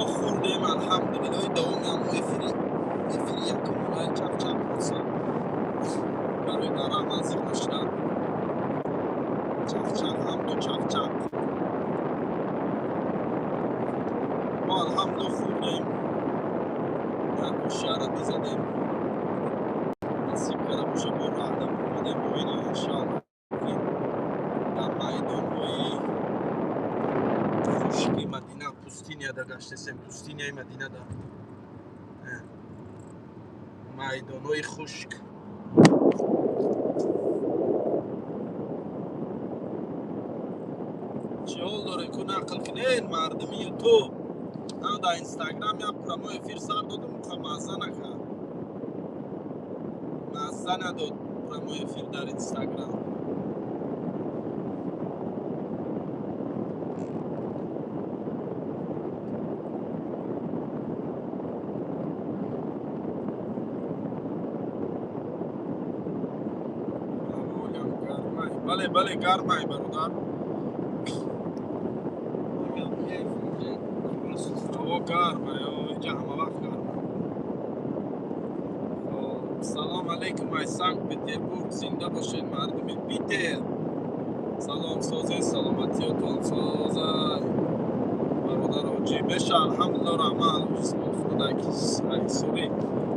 خوردیم الحمدلله دومی هم افری یکمونه چپ چپ بسا برای دارم از خوشتن چپ چپ هم دو چپ چپ ما الحمدلله خوردیم در گوشی عربی زدیم نصیب کرده باشه با رهدم بودیم ببینیم انشاءالله در میدان بایی خشکی مدینه پوستینیا دا گشتیم پوستینیای مدینه دا میدانوی خشک چه حال داره که نقل کنین مردمی تو من در اینستاگرام یا پرامو افیر سر دادم که مزه نکرد مزه نداد پرامو افیر در اینستاگرام بله گرمه برادر هوا گرمه اینجا همه وقت گرمه سلام علیکم ای سنگ پتربورگ زنده باشین مردم پیتر سلام سازه سلامتیاتون سازه برادر آجی بشه الحمدلله رحمن خدا سوری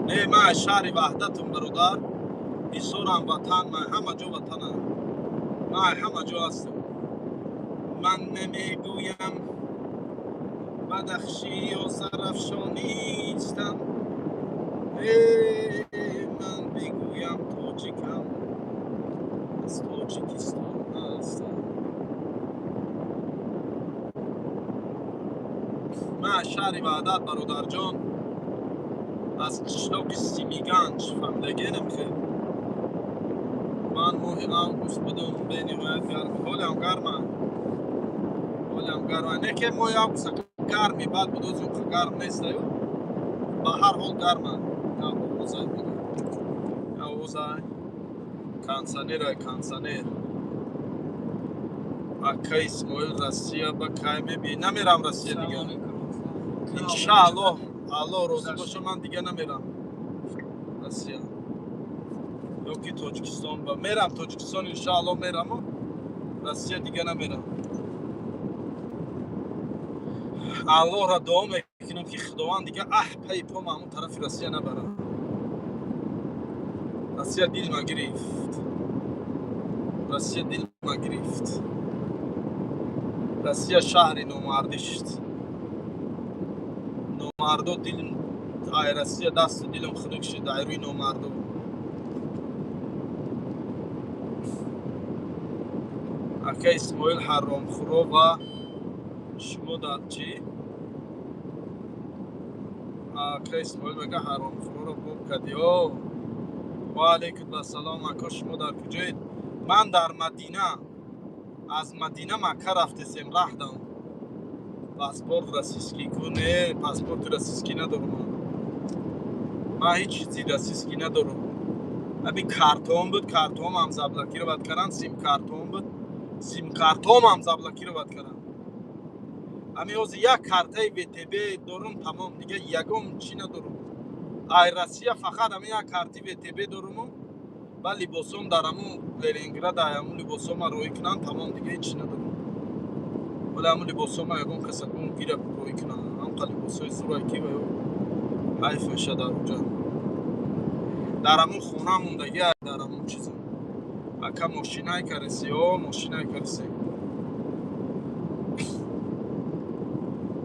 نه من شهر وحدتم برادر ایسورم وطن من همه جا وطنم من همه جا هستم من نمیگویم بدخشی و زرفشانیستم من بگویم تاجیکم از تاجیکستان هستم من شهر وحدت برادر جان از قشلاق سیمیگنج فهمدگینم که من ماه آگوست بدم بنیماید گرم حالی هم گرمه نه که ماه آگوست گرمی بعد بدوزیم که گرم نیست به هر حال گرمه یا اوزای بگم یا اوزای کانسانیر اکا اسماعیل رسیه با کای میبی نمیرم رسیه دیگه انشاءالله الله روزی باشه من دیگه نمیرم رسیه یا که تاجیکستان با میرم تاجیکستان انشاءالله میرم رسیه دیگه نمیرم الله را دعا میکنم که خداوند دیگه پی پا همون طرف رسیه نبره رسیه دل ما گرفت رسیه شهر نومردشت نومردو دل ای رسیه دست و دلم خنک شد ای روی نومردو اکا اسماعیل حرام خورو و شما در چی؟ اکا اسماعیل بگه حرام خورو رو خوب کردی و علیکم السلام اکا شما در کجایید؟ من در مدینه از مدینه مکه رفتیم رفتم پاسپورت رسیسکی کنه پاسپورت رسیسکی ندارم من هیچ چیزی رسیسکی ندارم همین کارتون بود کارتون هم زبلکی رو باید کردن سیم کارتون بود سیم کارتون هم زبلکی رو باید کردن همین از یک کارتای VTB دارم تمام دیگه یکم چی ندارم ای رسیه فقط همین یک کارتی VTB دارم و لباسم دارم لرینگراد همون لباسم روی کنن تمام دیگه هیچ ندارم ولی همون لباسم یکم کسکون گیره روی کنن هم لباسای سورای کی و حیف میشه در اونجا در همون خونه موندگی در همون چیزم اکا ماشینای کرسی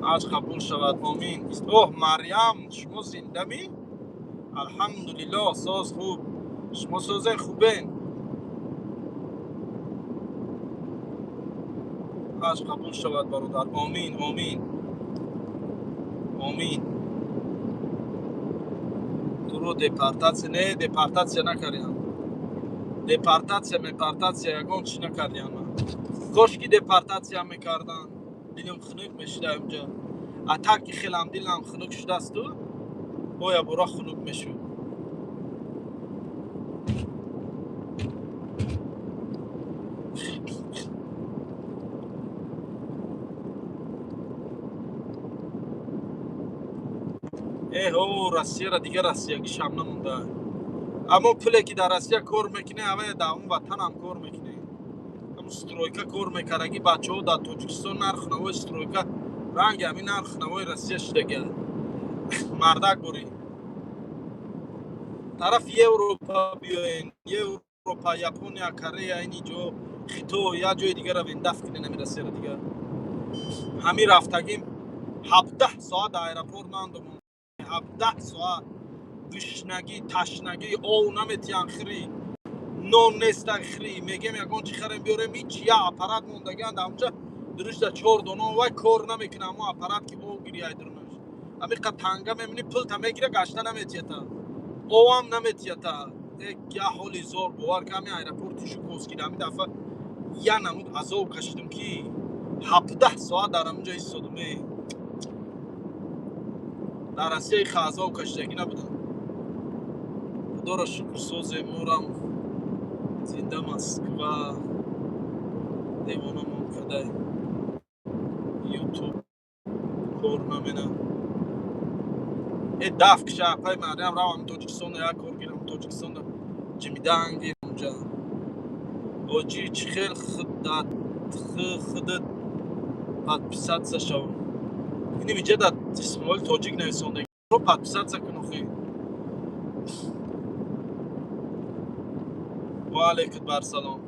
آج قبول شود آمین مریم شما زنده می؟ الحمدلله ساز خوب شما سازه خوبین آج قبول شود برادر آمین تو رو دپارتاسیا نکردیم دپارتاسیا یکم چی نکردیم کاش که دپارتاسیا میکردن دلم خنک میشد اونجا اتاک که خیلی هم دلم خنک شده است تو باید برا خنک میشد او روسیه را دیگه روسیه‌گیش هم نمونده. اما پولی که در روسیه کار میکنه همه در اون وطن هم کار میکنه. اما استرویکا کار میکنه بچه ها در تاجیکستان نرخ نوای استرویکا رنگ همین نرخ نوای روسیه شده. مردک بوری طرف اروپا بیاین، اروپا، یاپونیا، کره اینجا خیتو یا جای دیگه رو وندف کنه نمیرسه دیگه. همین رفتگیم 17 ساعت ایرپورت ماندم. 17 ساعت گشنگی تشنگی او نمیتیان خری نون نیستن خری میگم یکون چی خریم بیارم هیچ یا اپارات موندگان اونجا درشت 4 دونو وای کار نمیکنه. اما اپارات که او گیری ای درنش امی قطنگا میمونی پول تا میگیره گشته نمیتیتا او هم نمیتیتا. یا حالی زور بوار که همین ایرپورتشو کوسکید همین دفعه یا نمود عذاب کشیدم که 17 ساعت در اونجا ایستادم. در روسیه عذاب کشیدگی نبودم. خدا را شکر سوز مورم زنده مسکوا دیوانم کده یوتیوب کار نمینه ای دفت کشه پای مریم رو هم تاجیکستان یا کار گیرم تاجیکستان جمیدنگی اونجا آجی چی خیل خودت پد پیسد شو اینی ویجه در اسمال تاجیک نویساندگی رو پد پیسد کنو خیلی و علیکت برسلام.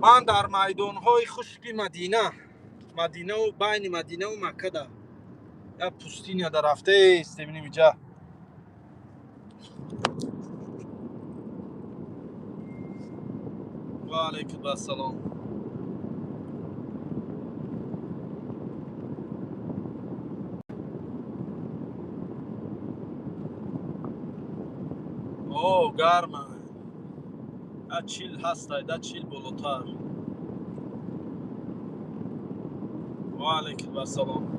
من در میدان‌های خشکی مدینه و بین مدینه و مکه ده یا پوستین یا در رفته است ببینیم اینجا. و علیکم السلام. اوه گرمه دا چیل هست دا چیل بالاتر. و علیکم السلام.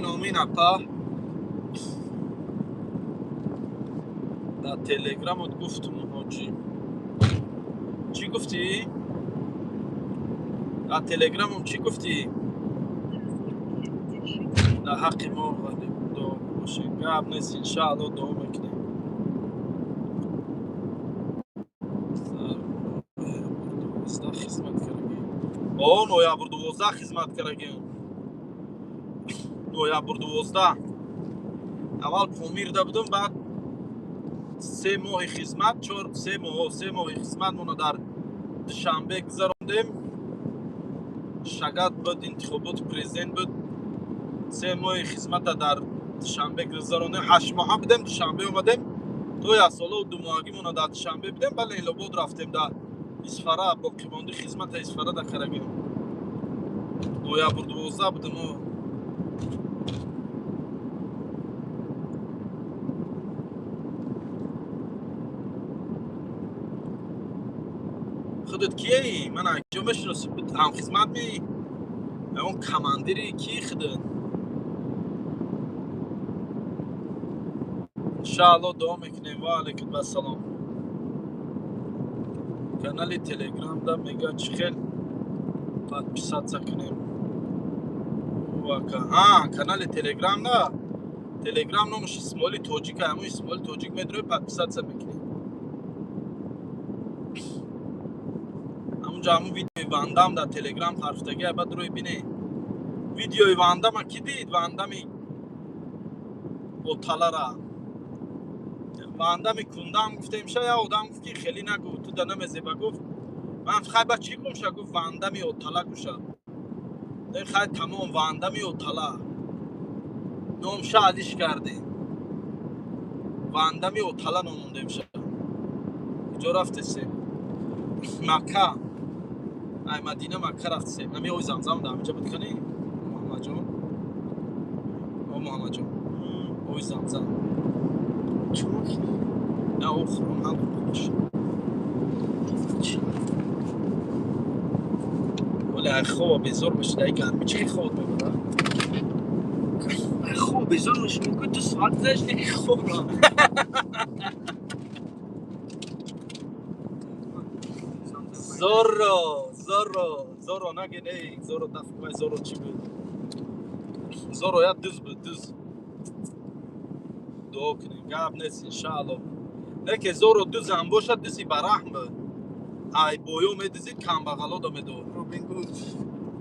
آمین اپا. در تلگرامت گفتم حاجی. چی گفتی؟ در تلگرامم چی گفتی؟ در حق ما ولی دعا باشه گب نیست انشاءالله دعا میکنیم. خدمت کردیم نویابر 12 خدمت کردیم. نویابر 12 اول پومیرده بودم بعد 3 ماه خدمت 3 ماه خدمت مونو در دوشنبه گذراندیم. شگرد بود انتخابات پرزیدنت بود 3 ماه خدمت در دوشنبه گذراندیم. 8 ماه بودیم دوشنبه اومدیم توی سال و 2 ماهگی مونو در دوشنبه بودیم. بله ایلاباد رفتیم در اسفره باقی مانده خدمت اسفره در کرگیم. نویابر 12 بودیم و خودت کیه؟ من اگه بشناسی هم خدمت می اون کماندری کی خودت انشاءالله دعا میکنیم. و علیکم السلام. کانال تلگرام دا میگه چی خیل پد پیسد کنیم و کانال تلگرام نه تلگرام نامش اسمالی توجیک همون اسمالی توجیک میدونه پد پیسد میکنیم. همونجا همون ویدیوی واندام در تلگرام پرفتگی بعد روی بینه ویدیوی واندام کی دید؟ واندامی اوتالا را واندامی کندام گفته میشه یا آدم گفت که خیلی نگو تو دنم زیبا گفت من خیلی با چی گم شد گفت واندامی اوتالا گوشه در خیلی تمام واندامی اوتالا نامشه علیش کرده واندامی اوتالا نامونده میشه. کجا رفته سیم؟ مکه ای مدینه مکه رفته سیم. نمی اوی زمزم در همینجا بود کنی محمد جان. او محمد جان اوی زمزم چون نه او خورم هم کنش ولی ای خواه بیزار بشه دایی گرمی چه خود ببرم بذارمش میکنی تو ساعت زشتی خوب را زورو نگه نه زورو دفعه زورو چی بود زورو یا düz بود düz دعا کنیم گاب نیست انشاءالله نه که زورو düz هم باشد düzی برحم ای بویو میدزید کم بغلا دا میدو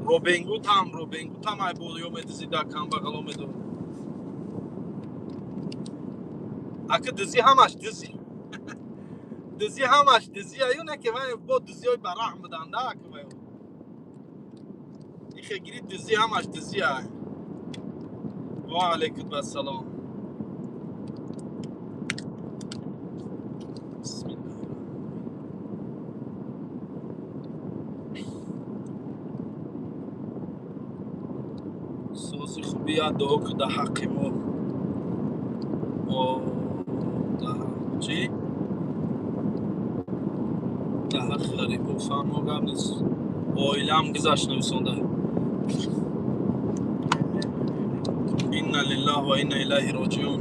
روبینگوت هم ای بویو میدزید دا کم بغلا میدو اکه düzی همش düzی ایو نه که من با düzی های برحم بدن ده اکه باید ایخه گیری düzی همش düzی های و علیکم السلام بسم الله سوزی خوبی ها دعا که ده حقی ما چی؟ ده حق غریب و فهم ها گم نیست آیله هم گذشت نویسانده اینا لله و اینا الیه راجعون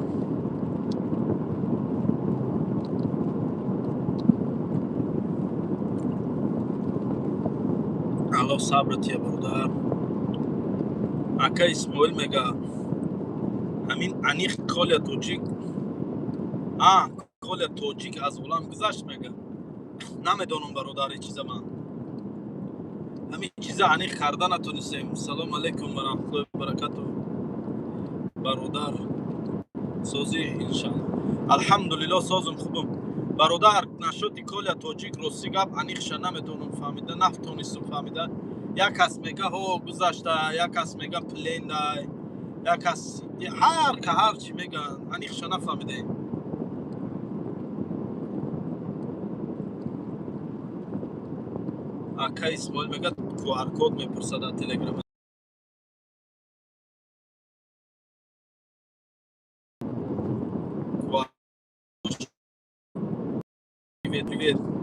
الله صبرت یه برادر اکا اسماعیل میگه همین انیخ کال توجیک کال توجیک از غلام گذشت میگه نمیدونم برادر چیزا من همین چیزا انیخ کرده نتونستیم سلام علیکم و رحمت الله و برکاته برادر سازی انشاءالله الحمدلله سازم خوبم برادر نشد کال توجیک روسی گپ انیخش نمیدونم فهمیده نتونستم فهمیده یک کس میگه ها گذشته یک کس میگه پلین ده یک کس هر چی میگن انیخش نفهمیده اکا اسماعیل میگه QR کد میپرسه در تلگرام привет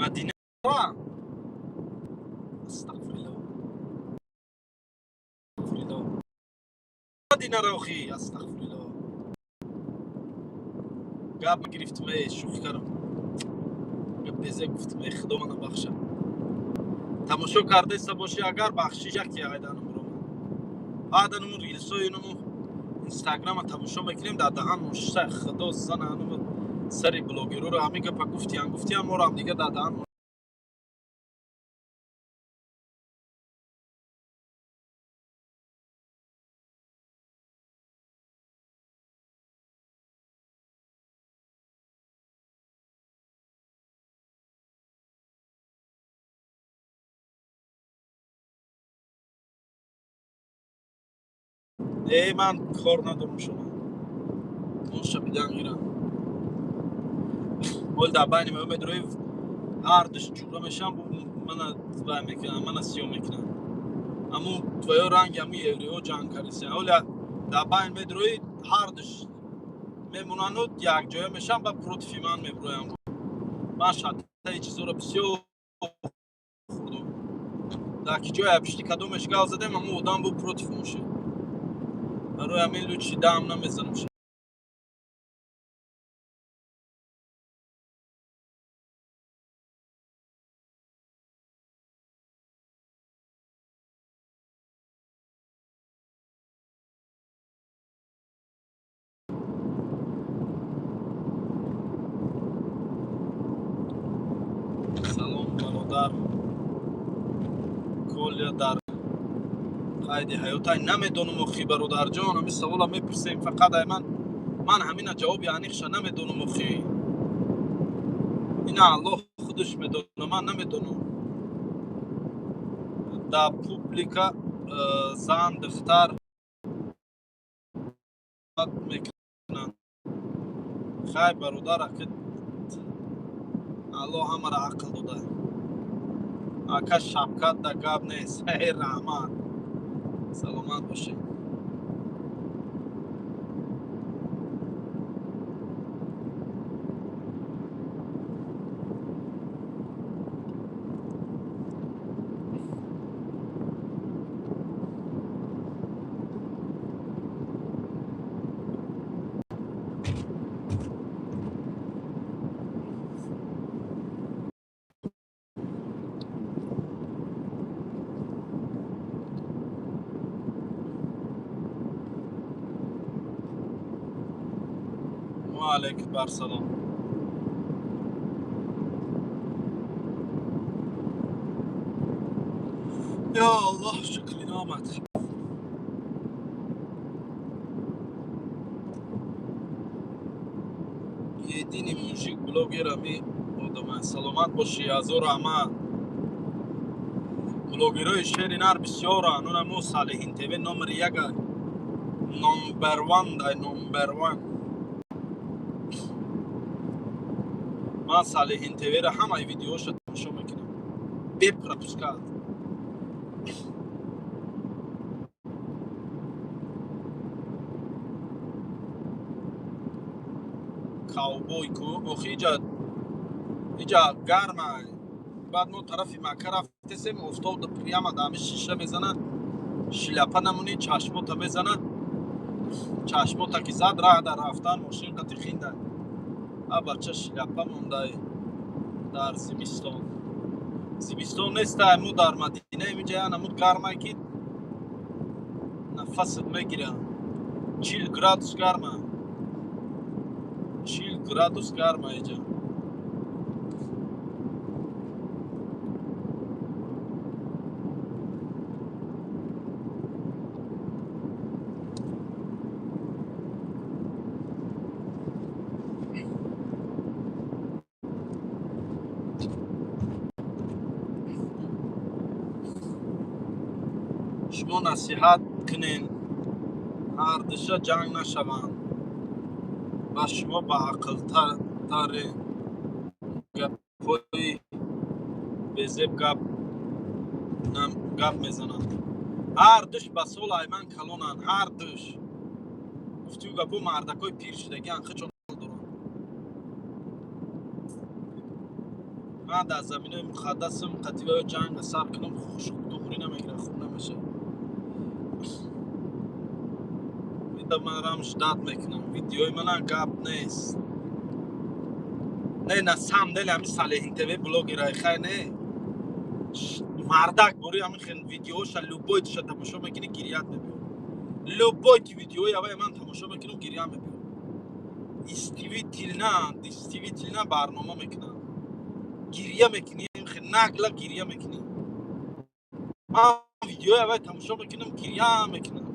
مدینه استغفرالله مدینه روخی استغفرالله گپ گرفتم شوخی کردم بزه گفتم خدا منو بخشه تماشا کرده است باشی اگر بخشیش که ایدانم رو بعدن ریلسو اینو اینستاگرام تماشا میکنیم در دهان مشته خدا زن انو سری بلاگرو رو همین گپ گفتی هم رو هم دیگه در دهان ای من کار ندارم شما موشه بیدن گیرم ول در بین محمد روی هر دش جورا میشم من وای میکنم من سیو میکنم امو توی رنگ همو ایریو جان کریسی اولا در بین مدروی هر دش میمونن یک جای میشم با پروتفی من میبرویم من شده چیزا رو بسیار خوردم در کی جای پشتی کدومش گاز زدم امو ادام بو پروتفی موشه برای همین لوچی دام نمیزنم شد سلام برادر کل در قید حیاتای نمیدونم اخی برادر جان همین سوالا میپرسیم فقط من همین جواب یعنی خش نمیدونم اخی اینا الله خودش میدونه من نمیدونم در پوبلیکا زن دختر میکنن خیر برادر که الله همه را عقل داده اکا شبکت در گاب نیست. ای رحمت سلامت باشی. و علیکم بر سلام. یا الله شکلی نامد. یه دینی موشک بلوگر همی آدم سلامت باشی. ازور همه بلوگرای شهر نر بسیارن. اون همون صالحین تیوی نمبر یک، نمبر وان دای نمبر وان. من صالحین تیوی را همه ویدیوش رو تماشا میکنم. بپرسکات کاوبوی کو اخی ایجا گرمه. بعد ما طرفی مکه رفتیم افتاد پریام دامی شیشه میزنه. شلپا نمونی چشموتا میزنه. چشموتا که زد راه در رفتن ماشین قطی خینده. بچه شلپا مونده در زمستان. زمستان نیست امو در مدینه میجه امو گرمه که نفست میگیره. 40 گرادوس گرمه. 40 گرادوس گرمه ایجا. شما نصیحت کنین هر دشا جنگ نشوند و شما با عقل تر گپای بزب گپ میزنند. هر دش با سول ایمن کلونن. هر دش گفتیو گپو مردکای پیر شدگی انخه چون دارن. من در زمینه مقدسم قطیبه جنگ سر کنم خوش دخوری نمیگیره. خوب نمیشه. من رامش داد میکنم ویدیوی من گپ نیست. نه سام دل همی صالحین تیوی بلوگی رای خیلی نه مردک بوری همی خیلی ویدیوش لوبویت شد تماشا میکنی گریت میبین. لوبویت ویدیوی اوه من تماشا میکنم گریت میبین. استیوی تیلنا برنامه میکنم گریه میکنی خیلی نگلا گریه میکنی. من ویدیوی اوه تماشا میکنم گریه میکنم.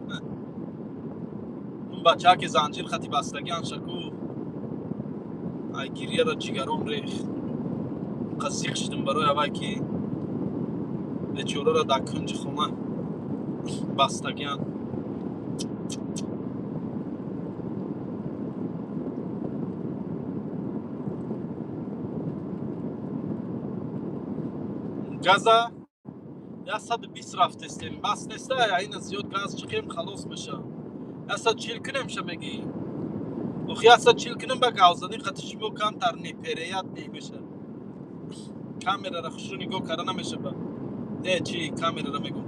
اون بچه ها که زنجیر خطی بستگی انشکو ای گریه را جگرام ریخ قصیق شدم برای اوه که بیچاره را در کنج خونه بستگیان. گازا 120 رفتستیم بس نیسته. این زیاد گاز چقیم خلاص میشه. 140 کنیم شه میگی اخی 140 کنیم به گازدنی خطش بو کم تر نیپریت نمیشه. کامera را خوش رو نگاه کردن نمیشه. با نه چی کامera را میگم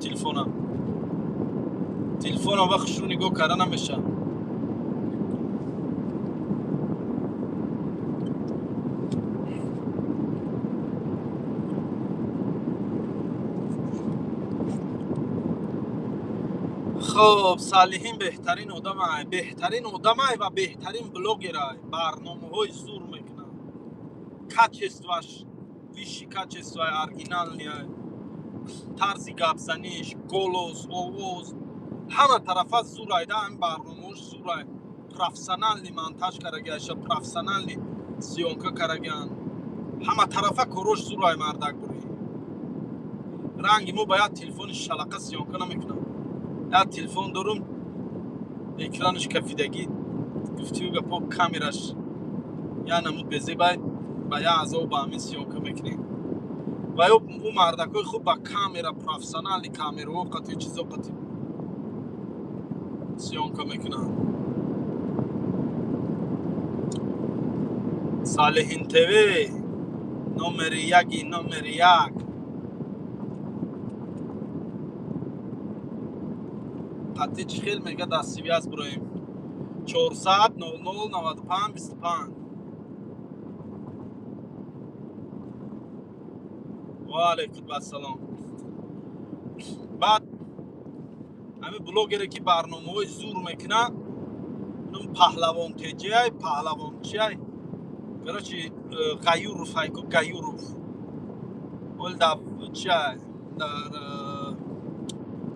تلفنم وقت رو نگاه کردن نمیشه. خب صالحین بهترین آدمه و بهترین بلوگره. برنامه های زور میکنه. کچستوش ویشی کچستوی ارگینال نیه. طرزی گپزنیش گولوز اووز همه طرفه زور ایده. هم برنامهش زوره. پروفسیونالی مونتاژ کرگیش پروفسیونالی سیونکا کرگیان همه طرفه کروش زوره مردک بوری. رنگی مو باید تلفون شلقه سیونکا نمیکنم. یا تلفن دارم اکرانش کفیدگی گفتیو گپو کامراش یا نمود بزی باید با یا ازو با همین سیونکا میکنی و یا اون مردکای خوب با کامera پروفسیونال کامera و قطعی چیزا قطعی سیونکا میکنن. صالحین تیوی نمر یک قطعی چی خیل میگه دستی از برایم 400 00 95 25. و علیکم السلام. بعد همین بلوگری که برنامه‌های زور میکنه نم پهلوان تجای پهلوان چای کرچی غیوروف هایکو غیوروف ول در چای در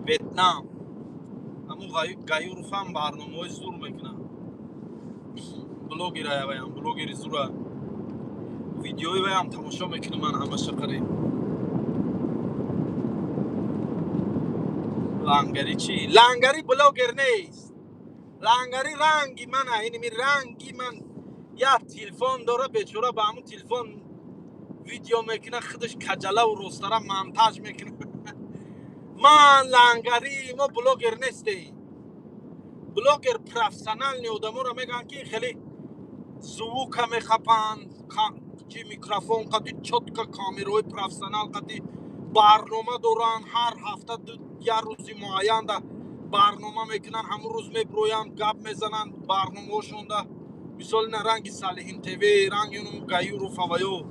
ویتنام همون غیوروف هم برنامه‌های زور میکنه. بلوگی را بیام بلوگی زورا ویدیوی بیام تماشا میکنم من همش قریب. لنگری چی؟ لنگری بلوگر نیست. لنگری رنگی منه. این می رنگی من یه تلفن داره بیچاره با همون تلفن ویدیو میکنه خودش کجله و روستره مونتاژ میکنه. من لنگری ما بلوگر نیستی. بلوگر پروفسیونال نی آدمو را میگن که خیلی زوک میخپن که میکروفون قدی چوتکا کامیروی پروفسیونال قدی برنامه دوران هر هفته یه روزی معین ده برنامه میکنن همون روز میبروین گپ میزنن برنامه هاشون ده مثال نه رنگی صالحین تیوی رنگی اونم گایورو فوایو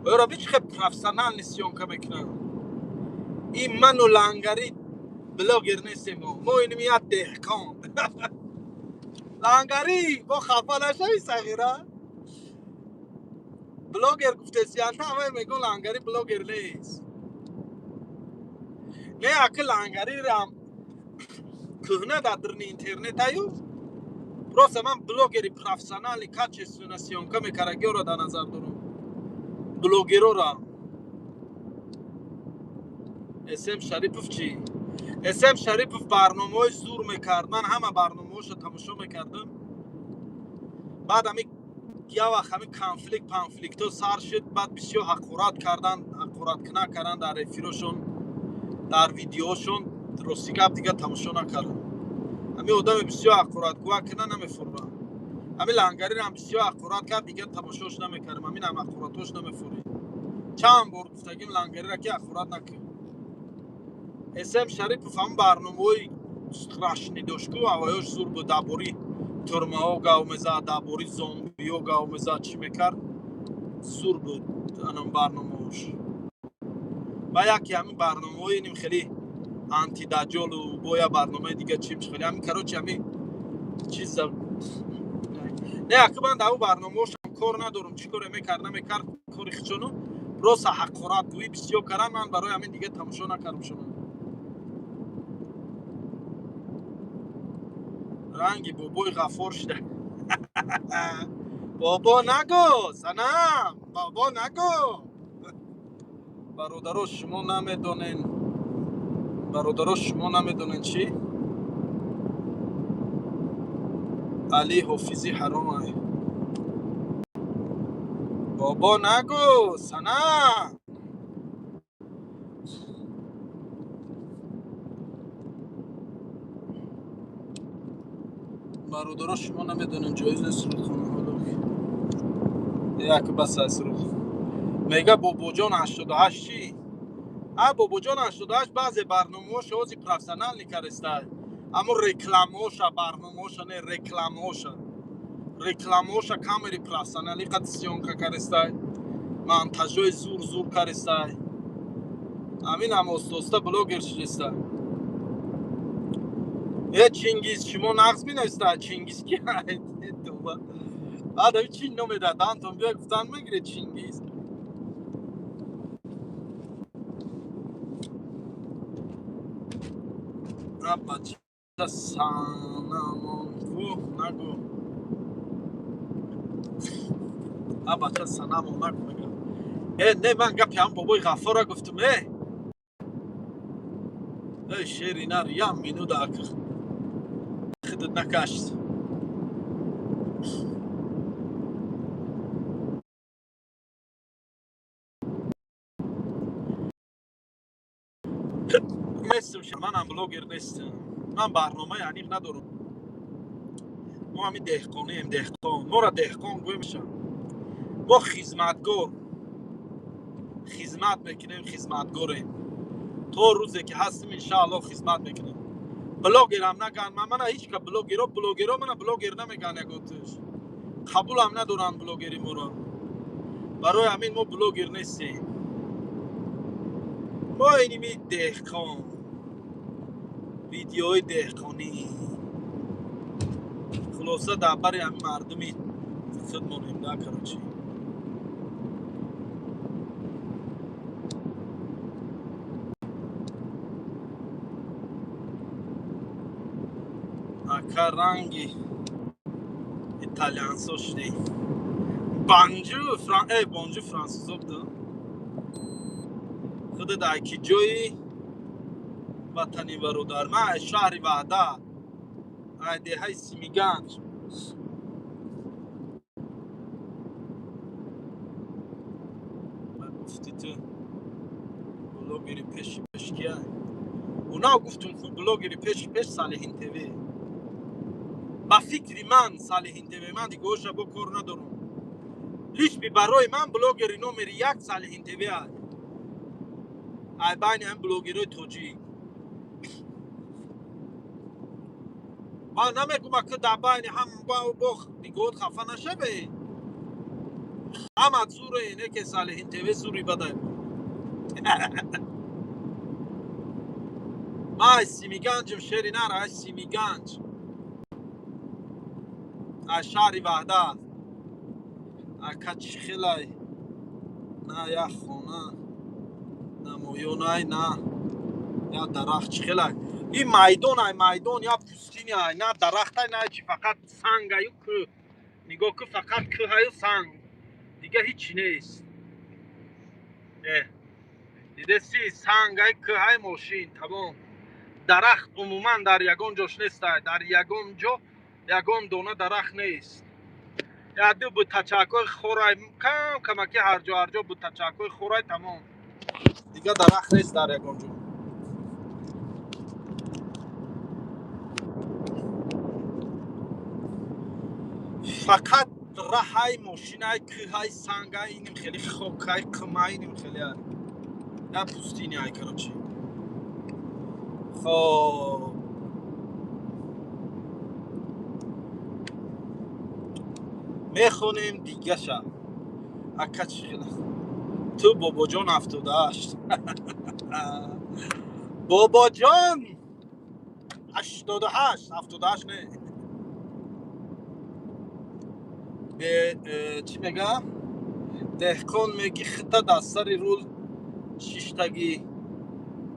برا بیچ خیلی پروفسیونال نیستیون که میکنن. این من و لنگری بلوگر نیستیم ما اینو میاد دهکان. لنگری با خفا نشوی صغیره بلوگر گفته سیانتا همه میگن لنگری بلوگر نیست. نه اکل لنگری رام کهنه در اینترنت ایو پروسه من بلوگری پروفسیونالی کچ سوناسیون که میکرگی رو در نظر دارم. بلوگرو را اسم شریفوف چی؟ اسم شریفوف برنامه های زور میکرد. من همه برنامه هاشو تماشا میکردم. بعد همی یه وقت همی پانفلیکت ها سر شد. بعد بسیار حقورت کنه کردن در افیروشون در ویدیوشون درستی گپ دیگه تماشا نکردم. همی آدم بسیار حقورت گوه کنه نمیفورم. همی لنگری رو هم بسیار حقورت کرد دیگه تماشاش نمیکردم. همین هم حقورتاش نمیفوری. چند بار گفتگیم لنگری را که حقورت نکرد. اسم شریف هم برنامه های страшný داشکو اوایاش زور بود دابوری ترمه ها گاومزه دابوری زومبی ها گاومزه چی میکرد زور بود انم برنامه هاش. و یکی همین برنامه های اینیم خیلی انتی دجال و بایا برنامه دیگه چیم خیلی همین کروچی همین چیز نه اکی من داو برنامه هاش کار ندارم چی کار میکرد کاری خیچونو روز حقورت گویی بسیار کردن. من برای همین دیگه تماشا نکردم شما رنگی بابای غفور شده. بابا نگو سنم بابا نگو. برادراش شما نمیدونین چی؟ علی حافظی حرامه. بابا نگو سنم. برادراش شما نمیدونین جایز نیست رو خونه حالا یک بس از رو میگه بابا جان 88 چی؟ بابا جان 88 بعضی برنامه‌هاش اوزی پروفسیونال نکرسته. اما رکلام‌هاش برنامه‌هاش نه رکلام‌هاش کامری پروفسیونالی قد سیونکا کرسته. монтажои зур каристай. Амин ам остоста блогер шудеста. Чингиз шумо нағз менависта Чингиз ки тоба. Адам чин номеда Антон бия гуфтан мегире Чингиз. Абача санамон гу нагу. Абача санамон нагу мегам. نه من گپی هم بابای غفار گفتم شیری نر یم مینو دا خودت نکشت. نیستم منم بلوگر نیستم. من برنامه یعنی ندارم. ما همین دهقانیم، دهقان. ما را دهقان گویمشم. ما خدمتگار. خدمت میکنیم، خدمتگاریم. تا روزی که هستیم انشاءالله خدمت میکنیم. بلوگر هم نگن. من هیچ که بلوگرها من بلوگر نمیگن یکوتش. قبول هم ندارن بلوگری ما را. برای همین ما بلوگر نیستیم. ما اینمی دهقان. ویدیوهای دهقانی. خلاصه درباره همین مردمی خودمونیم در کراچی. اکا رنگی ایتالیانسو شدی. بانجو فرانسوزو بده. خود در کی جایی وطنی برادر. من شهر وحده ایده های سیمیگنج. من گفتی تو بلوگری پیش کیه؟ اونا گفتون خود بلوگری پیش صالحین تیوی. با فکری من صالحین تیوی من دیگه اوشا با کار ندارم. هیچ بی برای من بلوگری نومر 1 صالحین تیوی هست. ای بین هم بلوگری توجی. من نمیگم که در بین هم با دیگه خفه نشه بی. هم از زور اینه که صالحین تیوی زوری بده. من از سیمیگنجم شهری نره از سیمیگنج. از شهری وحده. از کچی خیلی. نه یا خونه. نه مویونای نه. یا درخت خیلی. این میدان یا پوستینی های. نه درخت های نه چی فقط سنگ هایو که. نگاه که فقط که هایو سنگ. دیگه هیچی نیست. دیده سی سنگ های که های ماشین تمام. درخت عموما در یگان جاش نیست. در یگان جا یگان دونه درخت نیست. یا دو بود تچکای خورای کمکی هر جا بود تچکای خورای تمام. دیگه درخت نیست در یگان جا. فقط راه ماشین های که های سنگ های اینیم خیلی خوک های کم های اینیم خیلی های یا پوستینی های کراچی. خب میخونیم دیگه شب اکا چی خیلی تو بابا جان 78 بابا جان 78 نه به چی میگم دهقان میگی خطا دستری رول شیشتگی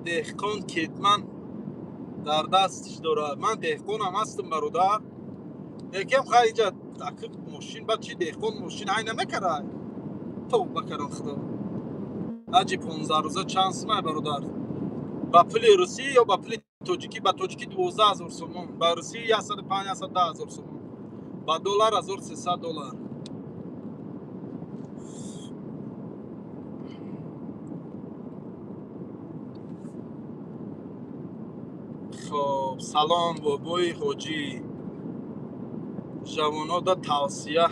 دهقان کتمن در دستش داره. من دهقانم هستم برادر. میگم خیلی جا تاکید ماشین با چی دهقان ماشین های نمیکره تو بکرم خدا اجی 15 روزه چانس ما برادر. با پول روسی یا با پول توجیکی. با توجیکی 12000 سومون. با روسی 105,000 سومون. با دلار 1300 دلار. خب سلام بابای حاجی. جوانو دا توصیه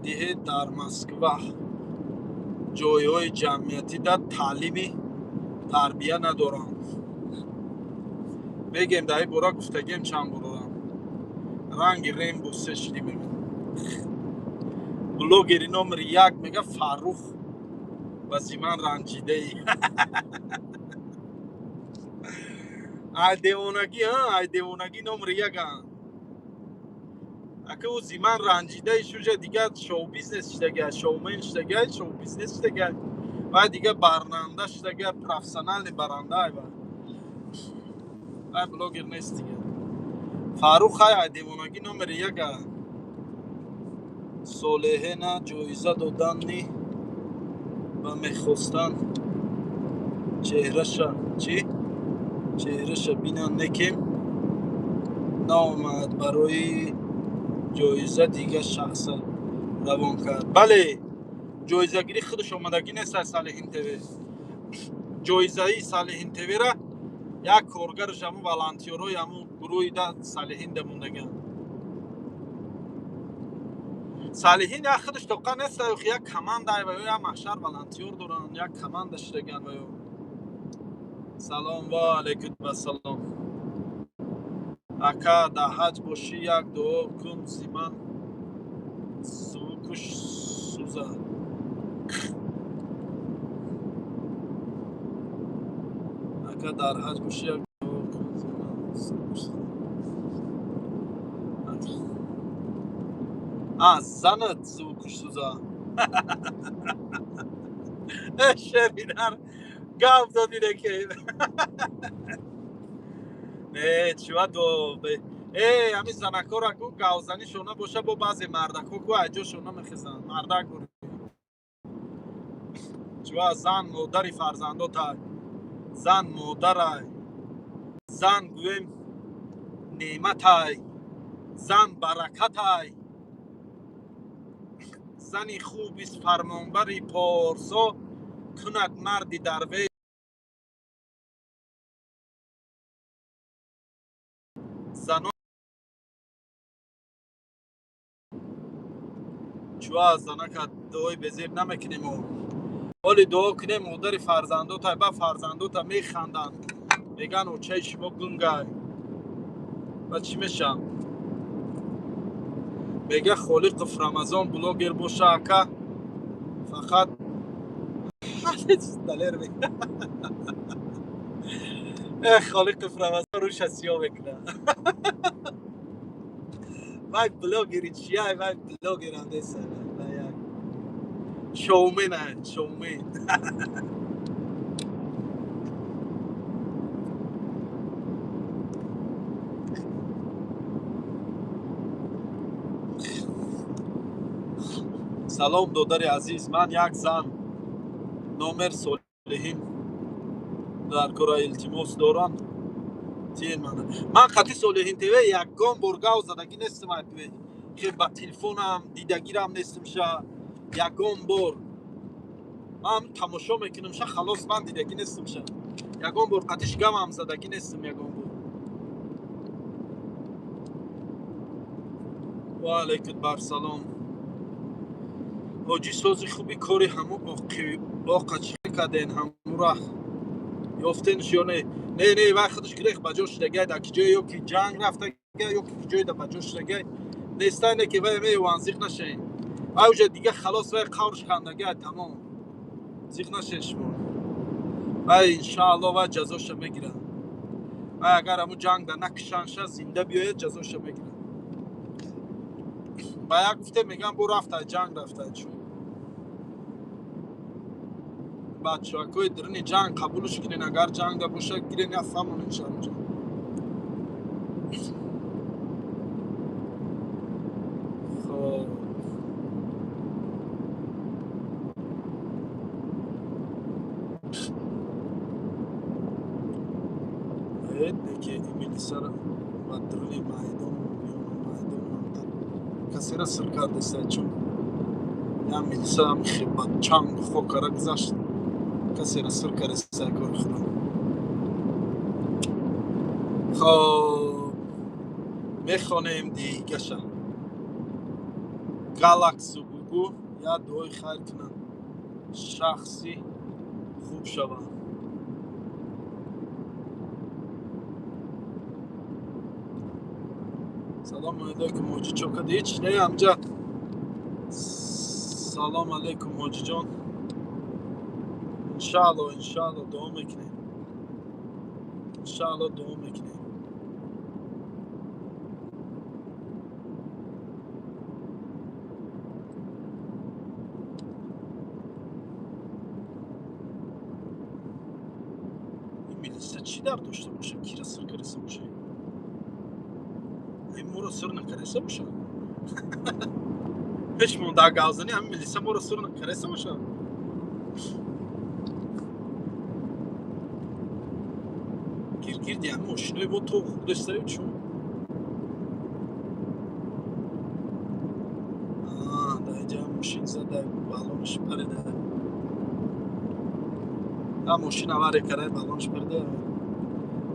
دهید در مسکو جایهای جمعیتی در تعلیمی تربیه ندارن. بگیم دایی برا گفتگیم چند برا رنگ ریم بوسه شدی میگم. بلوگری نمر 1 میگه فاروق بسی من رنجیده ای. ای دیوانگی نمر 1 اگه او زیمان رنجیده شوجه دیگه شو بیزنس شدگه شومن شدگه شو بیزنس شدگه و دیگه برنامه شدگه پروفسیونال برنده ای بلوگر نیست دیگه. فاروق های دیوانگی نمر 1 صالحه نه جایزه دادن نی و میخواستن چهرش بینن نکیم نامد برای جایزه دیگه شخص روان کرد. بله جایزه گیری خودش آمدگی نیست از صالحین تیوی. ҷоизаи Салиҳин ТВ-ра як коргар ҷамъ волонтёрои ҳаму гурӯҳи да Салиҳин да мондаган. Салиҳин як худаш тоқа неста, як командаи ва як маҳшар волонтёр доранд, як команда шидаган ва салом ва алайкум ассалом. Ака да ҳаҷ бошӣ, як дуо кун зиман сувукуш суза. Ака дар ҳаҷ бошӣ, як дуо кун зиман сувукуш суза. Занат сувукуш суза. Шеринар гап додире ки чува до ҳамин занакора гу гавзани шона боша бо баъзе мардако ку аҷо шона мехезанд. Мардак бур чува зан модари фарзандотай, зан модарай, зан гӯем неъматай, зан баракатай, зани хубист фармонбари порсо, кунад марди дарвеш. Занон чува занака дуои безеб намекунем, оли дуо кунем модари фарзандотай ба фарзандота механданд, меган очаи шумо гунгай. ва чӣ мешам? мега холиқов Рамазон блогер боша ака фақат далер мега холиқов Рамазон руша сиё мекуна. вай блогери чияй, вай блогерам неста, шоуменай, шоумен. салом додари азиз, ман як зан номер Солиҳин дар кора илтимос дорам. ман хати Солиҳин ТВ ягон бор гав задагӣ нестам, ки ба телефонам дидагирам нестам ша. ягон бор ман тамошо мекунам ша, халос ман дидагӣ нестам ша. ягон бор қатиш гавам задагӣ нестам. ягон бор ва алайкум барсалом. ҳоҷӣ сози хуби кори ҳамо оқачӣ карден, ҳамура ёфтенш ё не? Не вай худаш гирех ба ҷо шудагай, дар киҷое ё ки ҷанг рафтагай, ё ки киҷое да ба ҷо шудагай. нестае не ки вай меёван зиқ нашаен. вай уҷа дига халос, вай қаврш хандагай, тамом. зиқ нашаен шумо. вай иншаалло вай ҷазоша мегирад. вай агар ҳамун ҷанг да накишанша, зинда биёяд, ҷазоша мегирад. ба як гуфте меган бо рафтай, ҷанг рафтай. бачаҳакои дирини ҷанг қабулш гирен, агар ҷанг да боша гирен, я фаҳмонен шаҳрҷо. деки милисара ба дирини майдон касера сир кардеса, чун я милиса ҳам хибат чанг хокара гузашт, касера сир кардеса кори худам. хоб мехонем дигаша. галаксу гугу я дуои хайр кунанд, шахси хуб шаванд. салом алейкум ҳоҷи чокади ҳеч не амҷад. салом алейкум ҳоҷиҷон. иншаалло дуо мекунем. иншаалло дуо мекунем. ин милиса чӣ дар дошта боша? кира сир кареса боша? моро сир накареса боша? ҳеч монда гавзани ҳамин милиса моро сир накареса боша? гиргирди ҳамин мошинои мо то худестаи чун? дар инҷа мошин зада балонаш парида. دا ماشین آواره کرده بالانش برده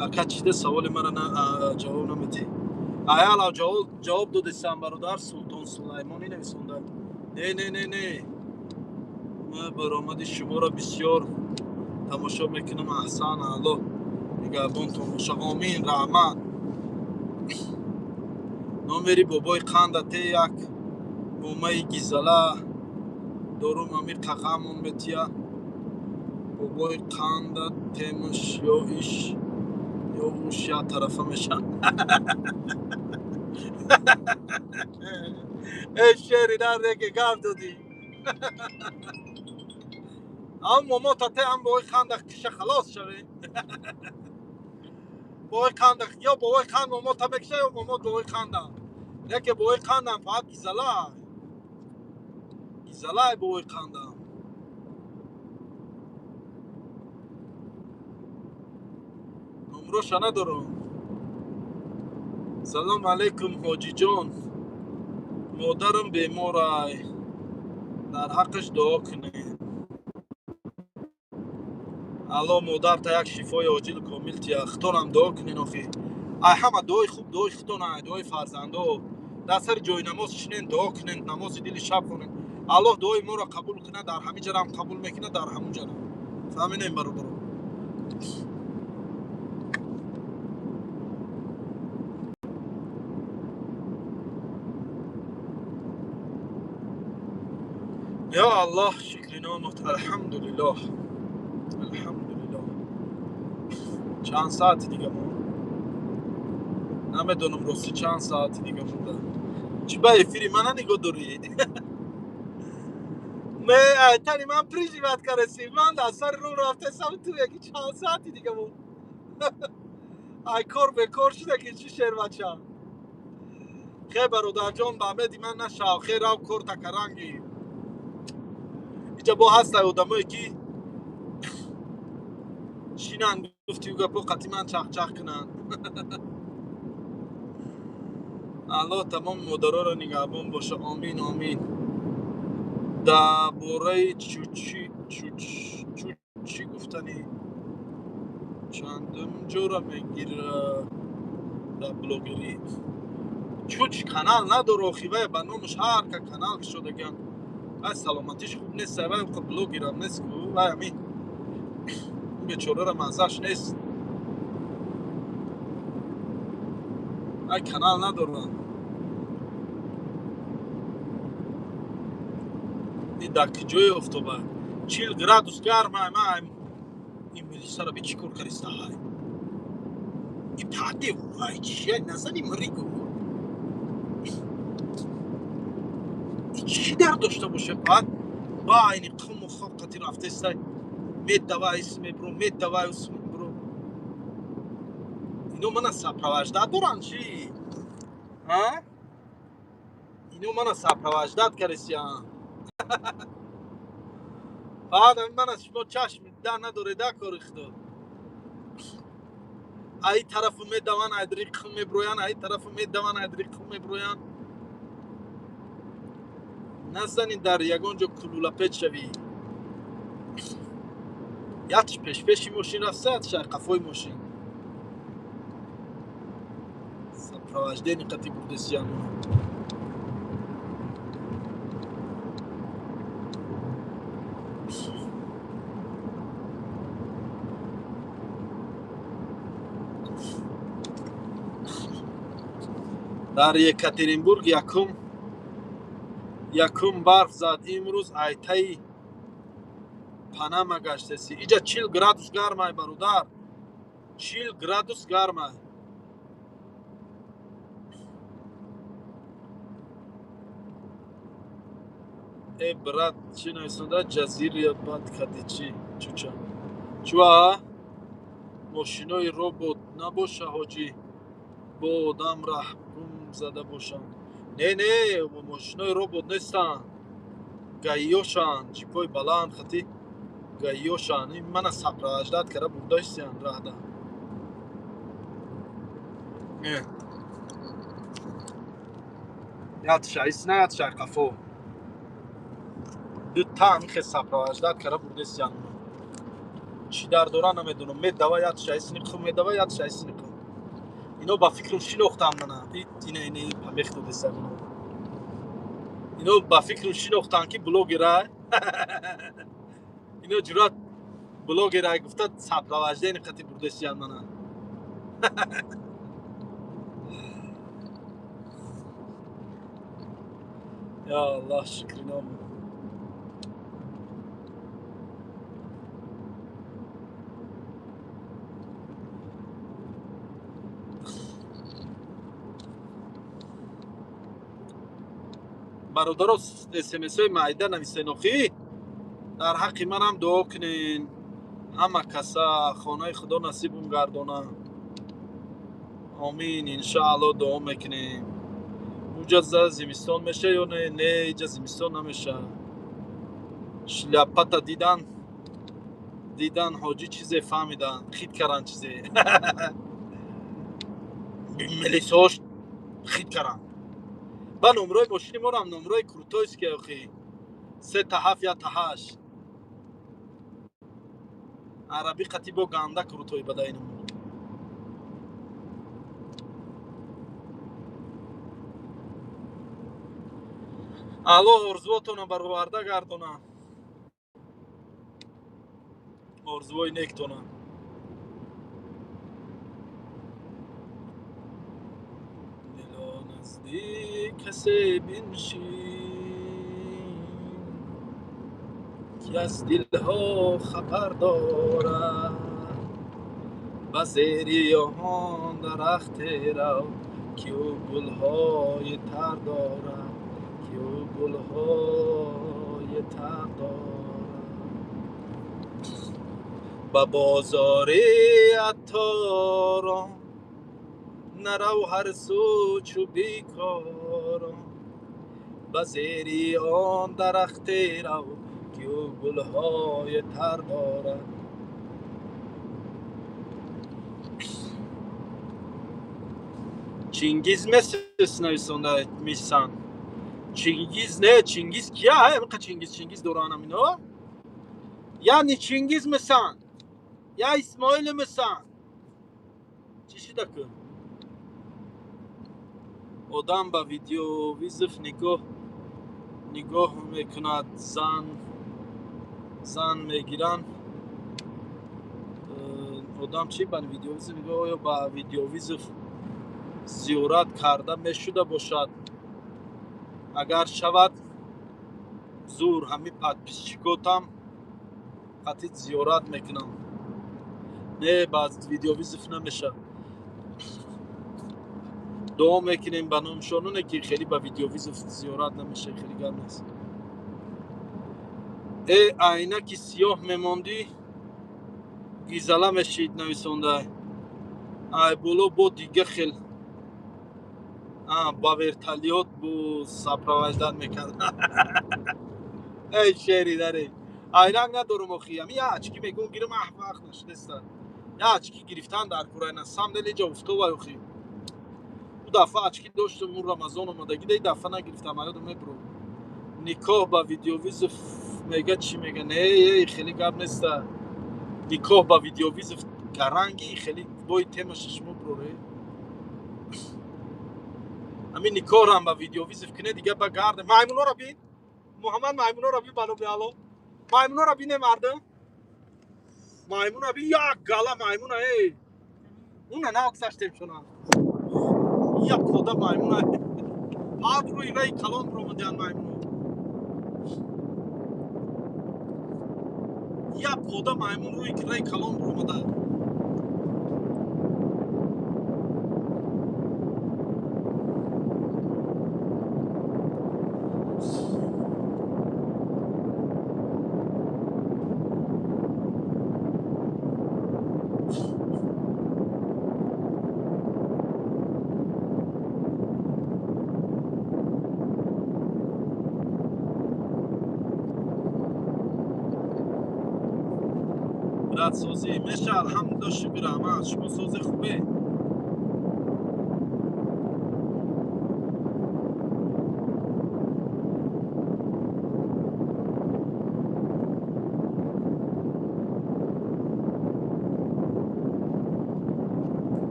اکا چیده سوال مرا جواب نمیدی آیا علاو جواب دو دستم برادر سلطان سلیمانی نویسونده نه من برآمد شما را بسیار تماشا میکنم احسان الله نگهبان تماشا آمین رحمت نامری بابای قندت یک بومه گیزله دارم امیر ققامون بتیا بابای قندت تیمش یا ایش یا اوش یا طرفه میشن ای شیری در که گفت دادی هم ماما تا ته هم بابای قندت کشه خلاص شوی بابای قندت یا بابای قند ماما تا بکشه یا ماما بابای قندت نه که بابای قندم فقط گیزله بابای قندم نمروش ندارم سلام علیکم حاجی جان مادرم بیماره در حقش دعا کنید الله مادر تا یک شفای عاجل کامل تیا ختانم دعا کنین آخی ای همه دعای خوب دعای ختان دعای فرزندا در سر جای نماز شینین دعا کنین نماز دل شب کنین الله دعای ما را قبول کنه در همین جا هم قبول میکنه در همون جا فهمیدین برادر یا الله شکر نامت الحمدلله چند ساعت دیگه نمیدونم راستی چند ساعت دیگه مونده چی با افیری من نگاه داری تانی من پریجی بات کرسی من در سر رو رفته سم تو یکی چند ساعتی دیگه مون ای کار به کار شده که چی شیر بچه خیلی برادر جان به امیدی من نشاو خیلی رو کار تکرنگی اینجا با هست آدمایی که شینن گفتی و گپو قطعی من چخ کنن الله تمام مدرا را نگهبان باشه آمین در باره چوچی گفتنی چندم جورا میگیره در بلوگری چوچ کانال نداره خیوه به نامش هر که کانال شده گن از سلامتیش خوب نیست و بلوگر هم نیست و همین بیچاره را مزهش نیست ای کانال نداره این دکی جای افتابه 40 گرادوس گرمه این ملیسا را به چی کار کرسته های این پاده وای چیه نزنی مریگو این چی در داشته باشه بعد با اینی قم و خواب قطی رفته استای مید دوای اسم برو اینو من سپروجدت دارن چی؟ ها؟ اینو من سپروجدت کرسیان بعد من از شما چشم در نداره در کار اختار ای طرف میدوان ادری قم میبرویان ای طرف میدوان ادری قم میبرویان نزنین در یگان جا کلوله پیچ شوی یادش پیشی ماشین رفته شای قفای ماشین سپروجده نقطی بردسیان در یکاترینبورگ یکم برف زد امروز ایتای پاناما گشتسی اینجا 40 گرادوس گرمه برادر 40 گرادوس گرمه ای برات چی نویسنده جزیره باد کدی چی چوچا چوا ماشینای روبوت نباشه حاجی با آدم رحم زده باشن نه ماشینای روبوت نیستن گاییوشان جیپای بلند خطی گاییوشان این من سپروجدت کرده برداشتیان راده یادش ایست نه یادش قفو دو تا همیخه سپروجدت کرده برداشتیان چی در دوران نمیدونم میدوا یاد شایستی نکن میدوا یاد شایستی نکن اینو با فکرم شلوختم من دید اینه پمیخت دستم اینو با فکرم شلوختم که بلوگرای اینو جرات بلوگرای گفته سابقه این خطی برداشتیان من یا الله شکر نام برادر SMS های معیده نویسه نخی در حق من هم دعا کنین همه کسا خانه خدا نصیبم گردانه آمین انشاءالله دعا میکنیم اونجا زمستان میشه یا نه اینجا زمستان نمیشه شلپتا دیدن حاجی چیزی فهمیدن خید کردن چیزی ملیساش خید کردن با نمرای ماشینی ما هم نمرای کروتایست که اخی 3 تا 7 یا تا 8 عربی قطی با گنده کروتای بده اینمون الو ارزواتون برآورده گردونه ارزوی نیکتونه دلا نزدیک کسی بنشین که از دلها خبر دارد و زیر آن درخت را که او گلهای تر دارد که او گلهای تر دارد و بازار عطاران نرو هر سو چو بیکاران و زیر آن درخت را که او گلهای تر دارد چینگیز مثل میسن چینگیز نه چینگیز کیا همه چینگیز دورانم اینا یعنی چینگیز مثل یا اسماعیل مثل چی شده که آدم با ویدیو ویزف نگاه میکند زن میگیرن آدم چی با ویدیو ویزف نگاه یا با ویدیو ویزف زیارت کرده میشده باشد اگر شود زور همی پادپیسچیکوتم قطعی زیارت میکنم نه باز ویدیو ویزف نمیشه دعا میکنیم به نامشانونه که خیلی با ویدیو ویزف زیارت نمیشه خیلی گرم نیست ای عینک سیاه میماندی گیزله میشید نویسنده ای بولو با دیگه خیل با ورتالیات بو سپروایزدن میکرد ای شعری داره عینک ندارم اخی همی یه اچکی میگون گیرم احمق نشدستن یه اچکی گرفتن در کورای صندلی جا افتو و اخی او دفعه اچکی داشتم اون رمضان اومدگی دی دفعه نگرفتم الان میبرو نکاح با ویدیو ویزف میگه چی میگه نه خیلی گپ نیست نکاح با ویدیو ویزف کرنگی خیلی بای تمش شما بروره همین نکاح هم با ویدیو ویزف کنه دیگه با گرد مایمونا را بین محمد مایمونا را بین بالو بیالو مایمونا را بینه مردم مایمونا بین یا گالا مایمونا ای اون نه اکساشتیم شونا یا خدا مایمونا آب روی رای کلام رو مدیان مایمونا یا خدا مایمون روی رای کلام رو مدیان رد سازی میشه الحمدلله شکر احمد شما سازی خوبه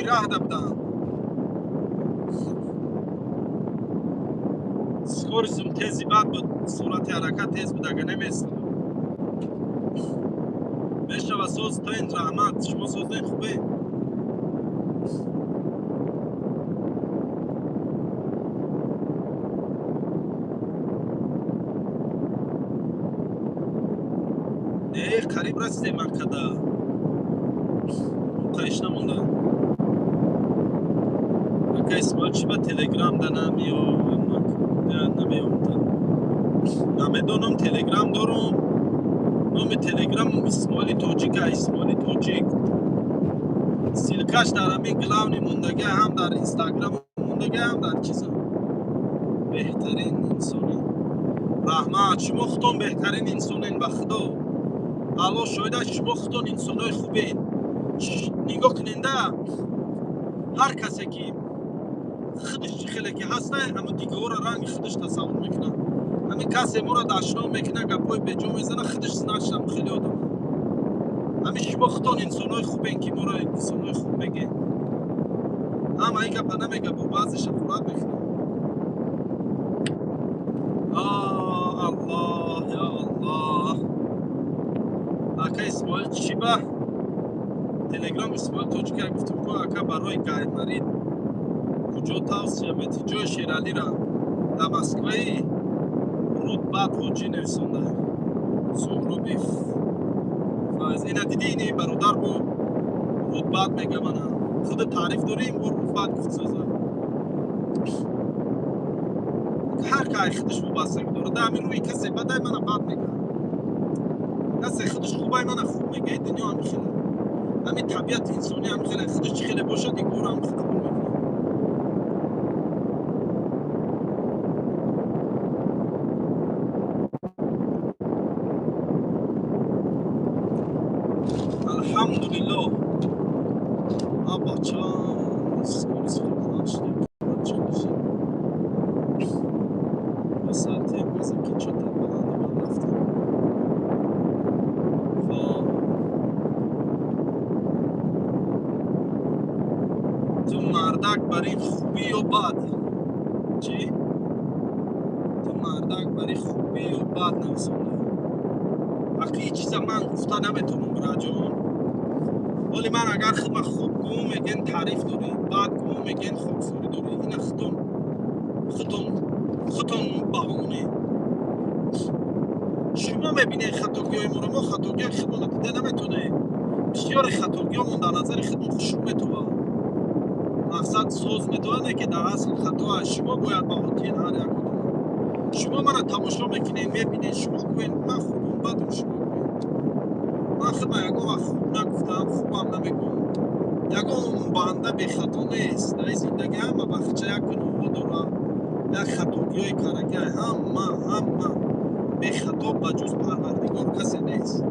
راه ده بودن سکورزم تیزی بد بود صورت حرکت تیز بود اگه نمیستم میشه و سوز تا این رحمت شما سوزده خوبه قریب رسیدیم مکه قایش نمونده اگه اسمال چی با تلگرام ده نمیام نمیدونم تلگرام دارم نام تلگرام اسمالی توجیک اسمالی توجیک سیلکاش در همین گلاونی موندگه هم در اینستاگرام موندگه هم در چیزا بهترین انسانی رحمت شما خودتون بهترین انسانین به خدا الله شاید شما خودتون انسانای خوبین نگاه کننده هر کسی که خودش خیلی که هسته اما دیگه او را رنگ خودش تصور میکنه همین کسی ما را داشنا میکنه گپای بجا میزنه خودش سنشتم خیلی آدم همین شما خودتون انسانای خوبین که ما را انسانای خوب بگین هم این گپا نمیگه با بعضی شفرات میکنه الله یا الله اکا اسماعیل چی با تلگرام اسماعیل توجیه گفتم که اکا برای قاید مرید کجا توصیه میتی جای شیرالی را در مسکوی رودبات حجی نویسنده سهروبی فایز اینا دیدی اینی برادر بو رودبات میگه منه خود تعریف داریم و رودبات گفت سازه هر که خودش ببستگی داره در همین روی کسی بدای منه بد میگه کسی خودش خوبای منه خوب میگه دنیا هم خیلی همین طبیعت انسانی هم خیلی خودش چی خیلی باشه دیگه او هم خیلی میکنه الحمدلله آبا چان سکورس خیلی شده به ساعتی بازم که چطور بلنده من رفتم تو مردک برای خوبی و بد چی؟ تو مردک برای خوبی و بد نویسنده وقتی چیزا من گفته نمیتونم راجعون ولی من اگر خودم خوب گوم میگن تعریف داری بد گوم میگن خوبسوری داری این خودتون بهونه شما میبینی خطاگی های ما خطاگی خودمون دیده نمیتونه بسیار خطاگی همون در نظر خودمون خوشون میتونه مقصد سوز میتونه که در اصل خطا شما باید با حاطین هر یک کدوم شما من تماشا میکنین میبینین شما گوین من خوبم بدم شما گوین من خودم یکم وقت خوب نگفتم خوبم نمیگم یکم بنده بی خطا نیست در زندگی همه بخچه یک نوع داره یک خطاگی های کرگی همه بی خطا بجوز پروردگار کسی نیست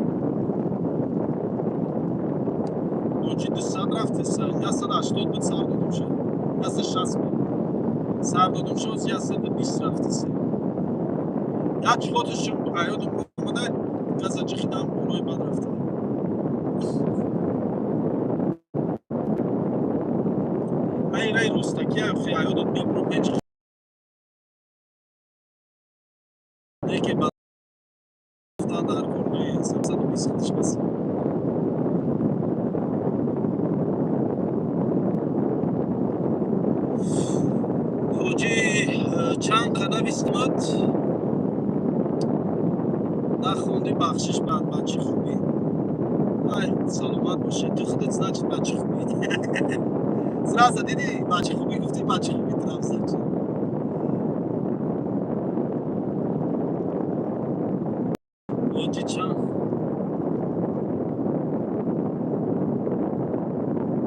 موجی 200 رفتی یا 180 بود سر دادم شد یا 160 بود سر دادم شد یا 120 رفتی یا چلاتشون عیادم آمده گذا چخیدم بولای بد رفتم من رای روستکی هم خیلی عیادت میبرم هیچ که بد رفتن در کارنای 720 بسی حاجی چند قدم استماد نخوندی بخشش بعد بچه خوبی ای سلامت باشی تو خودت زنچت بچه خوبی سرازه دیدی بچه خوبی گفتی بچه خوبی طرف زنچت حاجی چند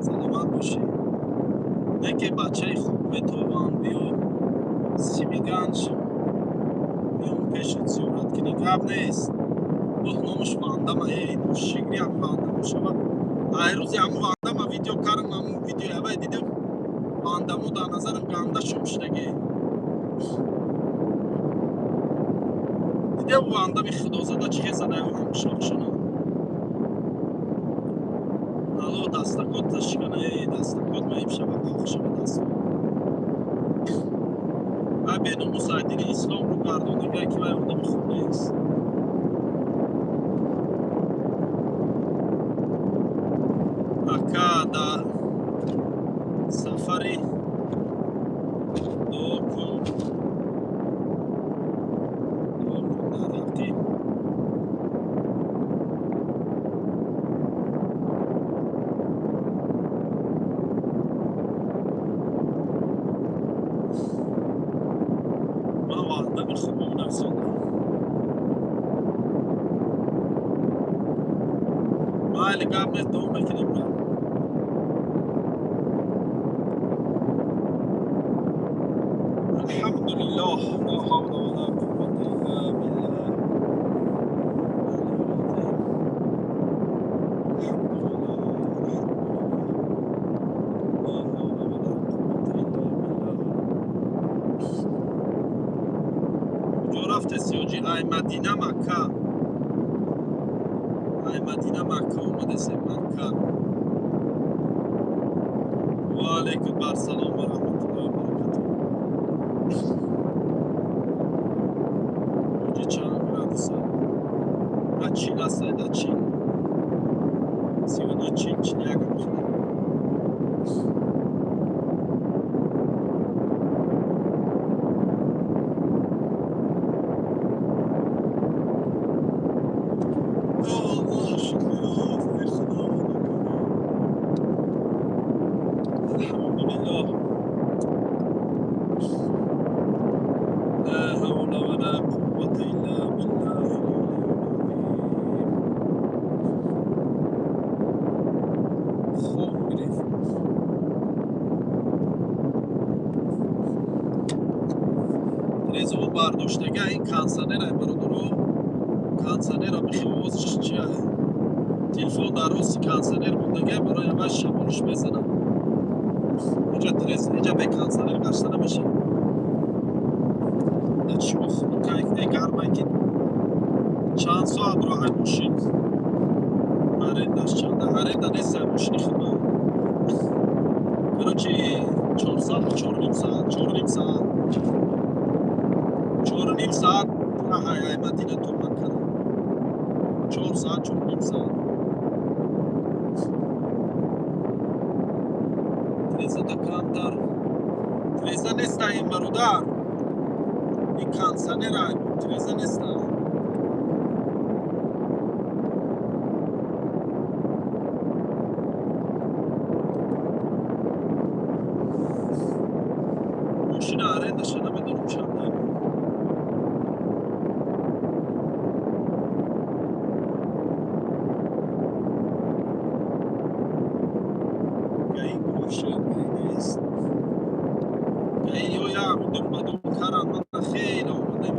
سلامت باشی یکی بچه خوب بتوان بیو سیمیگنج بیون پیشت زیورت کنی گب نیست بخنامش فاندم این شگری هم فاندم شود ای روزی همون فاندم ویدیو کردم همون ویدیو اوه دیدم فاندمو در نظرم گنده شمشتگی دیده او فاندمی خدا زده چه زده او هم شاق شنه Алло, дастакот ташкана, дастакот ма имшаба пахш шуда даст. Ва беномусайдини исломро гардонига ки вай одами хуб нест. Ака дар сафари дуо кун дар ҳаққи ман ваъда мехоҳам навзонам. майли гап нест, давом мекунем. الحمد لله لا حول ولا قوة إلا بالله الحمد لله لا حول ولا قوة إلا بالله. کجا رفته سیاجی؟ ای مدینه مکه، ای مدینه مکه اومده سه مکه. و علیکم برسلام و رحمت الله و برکاته. Hoca çağırırsa açın asaydı açın. Siyon açın çileğe kapıştı. Allah şükür. Elhamdülillah. La havle ve la kuvvete illa billahi. خوب گرفت. تلویزیون برداشتگی این کانسانر برادرو کانسانر بخوازش چیه؟ تلفن دراز کانسانر بودگی برای من شمالش بزنم. اینجا تلویزیون اینجا به کانسانر گشته نمیشه. چی خود که اگر من که چند ساعت راه ماشین арендаш чанда аренда нест мошини худо короче 4 соат 4 соат 4 соат 4 соат раҳ ай мадина то макка 4 соат 4 соат трезада камтар треза неста ин бародар ин кансанера треза неста ماشین арендаш намедонам чанда гаи гӯшад нест гаи ёям дум ба дум каран ман хеле омадам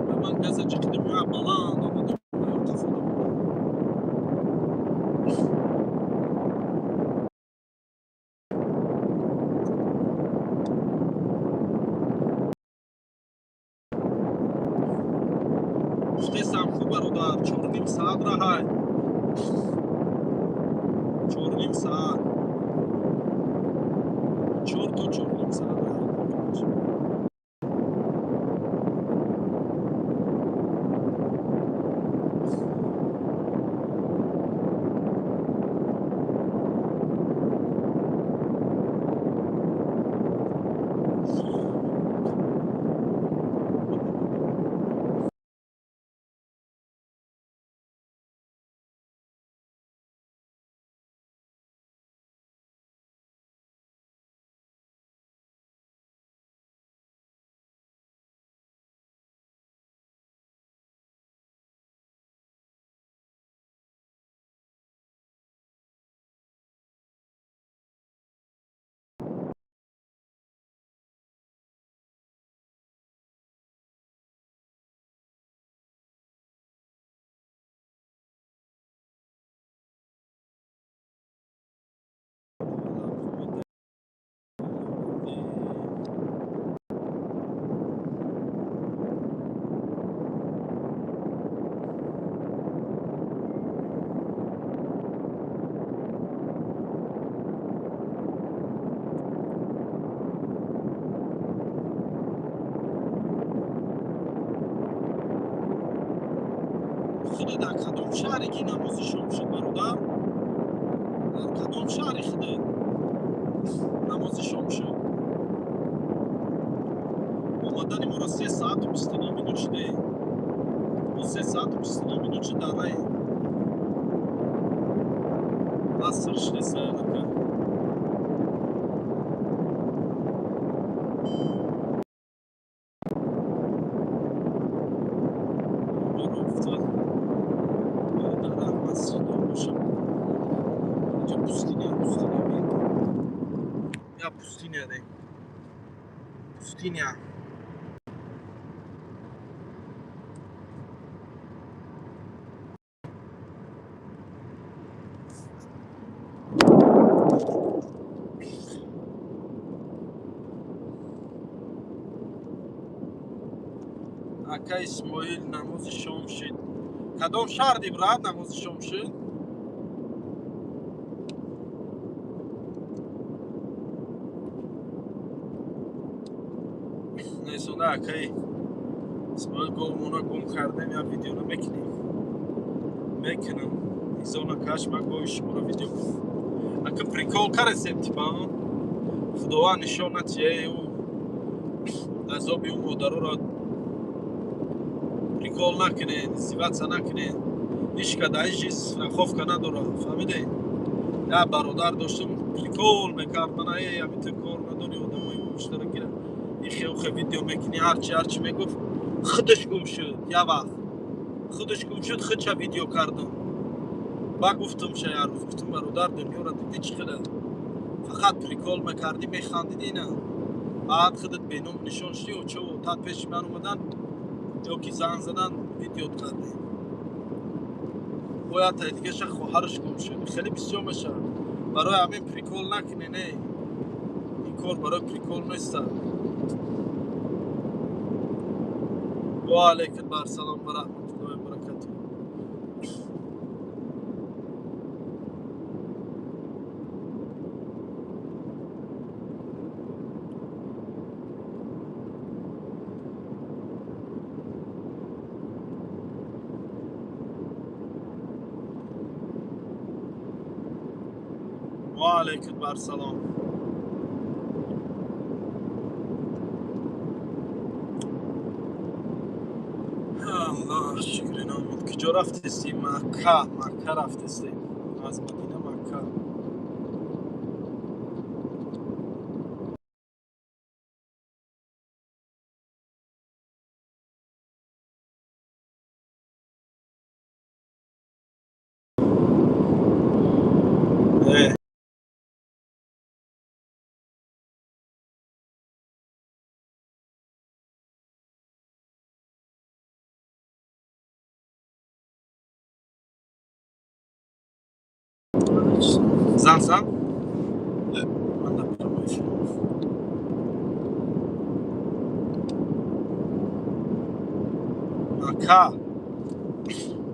ба ман газа ҷиқдим я баланд омадам қафода гуфтесам хуб бародар 4 соат раҳай 4 соат 4 то 4 соат раҳай خودت در کدام شهری که نماز شام شد برادر؟ در کدام شهری خودت نماز شام شد؟ آمدن ما را 3 ساعت و 29 مینوت شده. ما 3 ساعت و 29 مینوت شده در راه. عصر شده سیانکه. برو افتاد. در راه مسجد باشم. اینجا پوستینه بید. یا پوستینه ده. پوستینه. اکا اسماعیل نماز شام شد. کدام شهر دی براد نماز شام شد؟ نیسونه اکای اسماعیل گومونا گم کردم یا ویدیو رو میکنم ایزانا کاش ما گوی شما رو ویدیو کنم اکا پریکول کرسیم تیپا خداوند نشانت یه او عذابی او مادرو را پریکول نکنه زیبت نکنه ایشکا دایی جیز خوف کنه داره فهمیده یا برادر داشتم پریکول میکرد من یا بیت کار نداری آدم های مشترک گیره خیلی ویدیو میکنی هرچی میگفت خودش گم شد یا وقت خودش گم شد خود چه ویدیو کردم با گفتم شاید روز گفتم برادر دنیا را دیدی چی خدا فقط پریکول میکردی میخندیدی نه بعد خودت بینم نشان شدی و چه و تا پیش من اومدن یا کی زنگ زدن ویدیو کردی باید تا دیگه شخ خواهرش گم شد خیلی بسیار میشه برای همین پریکول نکنی نه این کار برای پریکول نیست و علیکم السلام و رحمت الله و برکاته و علیکم السلام الله شکر نامید کجا رفتستی؟ مکه رفتستی از مدینه مکه زن من نبودم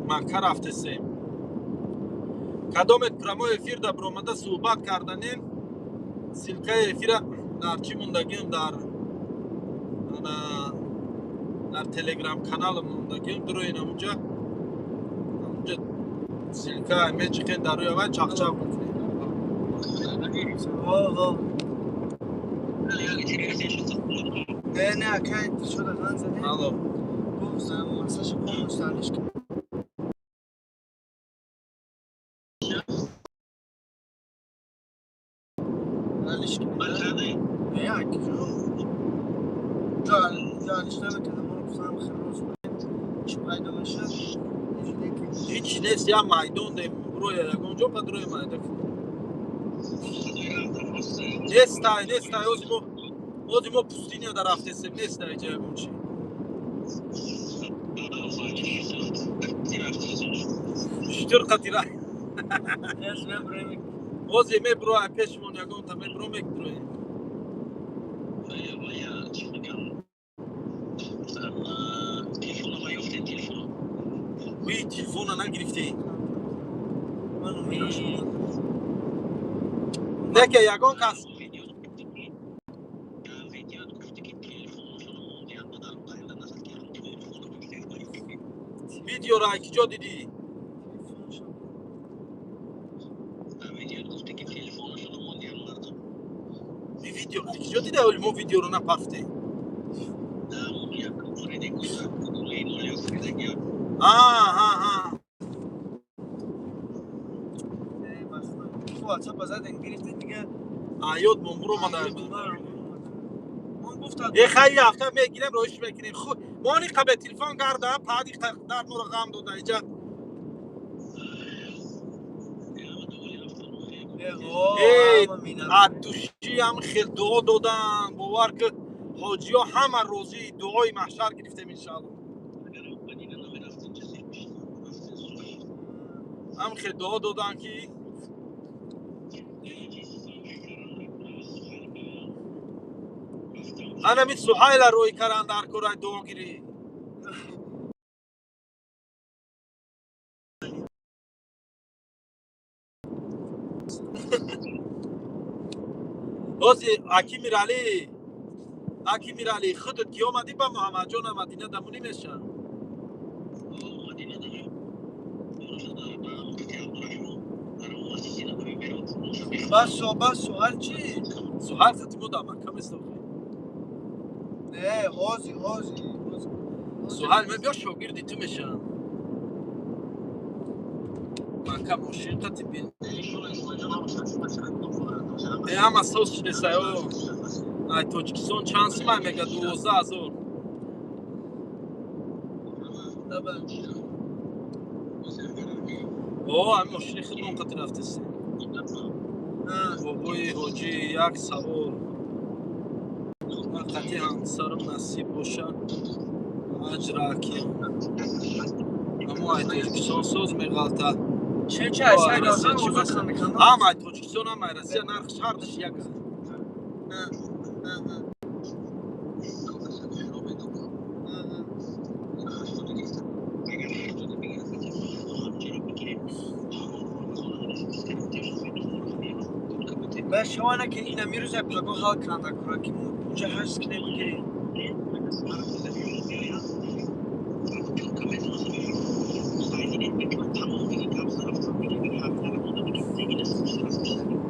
مکه رفتستی کدامت پرامو افیر در برامده صحبت کردنیم سلکه افیر در چی موندگیم در تلگرام کانال موندگیم دروین اونجا سلکه همه چیکن در روی اول چاق میکنیم نه که شده زن زده الو بغزم مساش کنم سرش کنم سرش کنم یا که جالش نمیکنم من گفتم خروز چی باید باشه هیچ نیست یا مایدون دیم روی اونجا پد روی مایدون نیستای اوزیمو پوستینی در رفتسیم نیستای جای بونچی شتر قطیره اسمم بریم اوزیمه برو پیشمون یکون تا برو میکدروی وی تلفون نگرفتی نه که یکون کس ویدیو را کجا دیدی؟ این ویدیو را کجا دیدی؟ اولی ما ویدیو رو نپرفتی. واتساپ زدن گرفتن دیگه. آیود ممرو مادر. من گفتم یه خیلی هفته میگیرم روش میکنیم. خود مانی قبل تلفن کرده پادی در نور غم داده ایجا. ادوشی هم خیلی دعا دادن باور که حاجی ها همه روزی دعای محشر گرفتیم انشاءالله. هم خیلی دعا دادن که انا میت سحایل روی کردن در کره دعا گیری. اوزی اکی میرالی خودت کی اومدی با محمد جان مدینه دمونی میشن. بس سوال چی؟ سحایل خطیمو دا مکه میستوخی. نه حاضی سحایل من بیا شاگردی تو میشن. مکه ماشین خطی بین. ای هم سوس شده سایو. ای توجکستان چانس من میگه 12,000. اوه هم ماشین خودمون قطع رفته سی. بابای حاجی یک سوار. قطعی همسرم نصیب باشه. اجراکی. اما ای توجکستان سوز میغلطه. چه اصلا رازان اوزا خمیکنم؟ هم ای توجکستان هم ای رسیه نرخش هردش یک هست. به شما نه که این امیروز پگاه حال کنده کرد که اونجا هست که نمیگیری.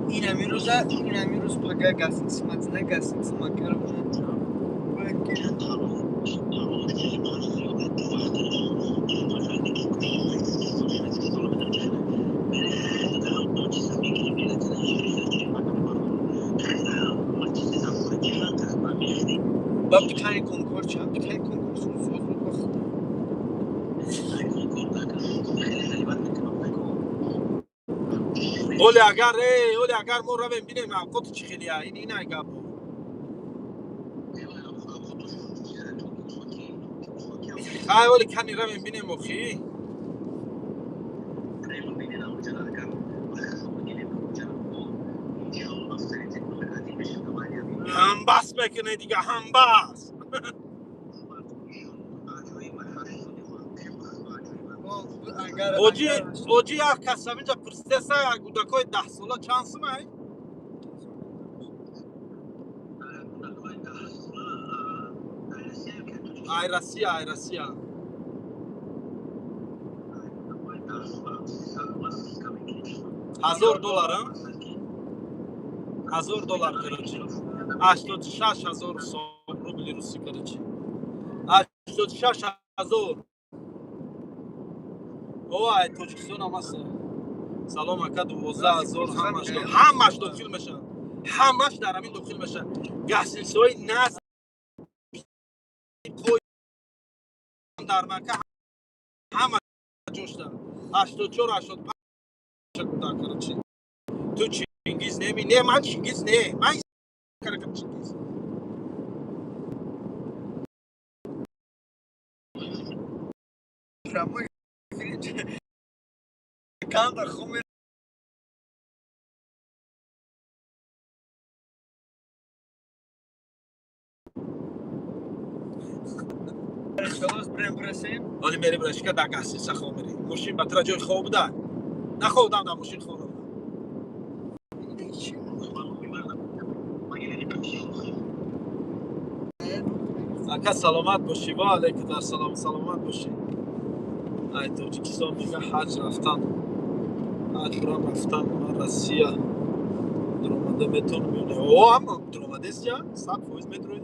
این امیروز پگاه گسین سمت نه گسین سمت کرد باب تانی کنکور چند تانی کنکور سوز بود اولی اگر ما رو ببینیم موقعت چی خیلی این اگر خیلی اولی کنی رو ببینیم مخی هم بس بکنه دیگه هم بس اوجی یک کسب اینجا پرستسه یک گودکای 10 ساله چند سمه ایرسیه $1,000 $1,000 کراچی 86,000 روبل روسی کراچی 86,000 اوه توجکستان هم هست سلام اکا 12,000 همش داخل میشه همش در همین داخل میشه گسیسوی ناز در مکه همه جوش داره 84 85 در کراچی تو چینگیز نمی نه من چینگیز نه من کرکم چینگیز رموی کام در خومه خلاص برسیم ولی میری برش که در گسیسه خواه میری ماشین بطره جای خواه بوده نخواه در ماشین خواه اکا سلامت باشی و علیکم در سلامت باشی ای تاجیکستان میگه حج رفتن، حج برام رفتن و روسیه درآمده مترو میونه. او هم درآمده است یا 100% متروی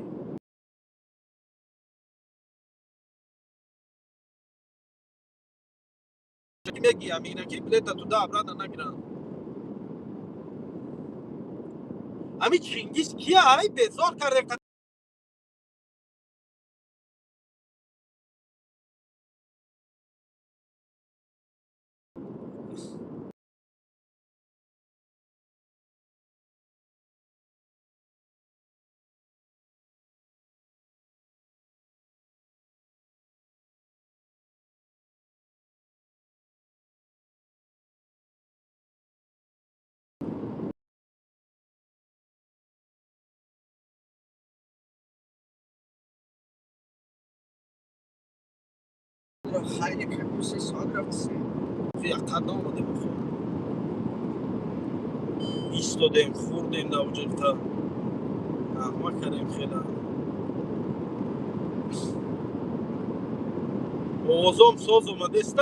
کی میگی امینه کی بلیت تو دا برادر نگیرم. امی چینگیز کیه ای بیزار کرده. خیلی که 3 ساعت رفت. یک قدم آمده بخور ایستادیم خوردیم در اونجا احمق کردیم خیلی. اوزم ساز اومده است.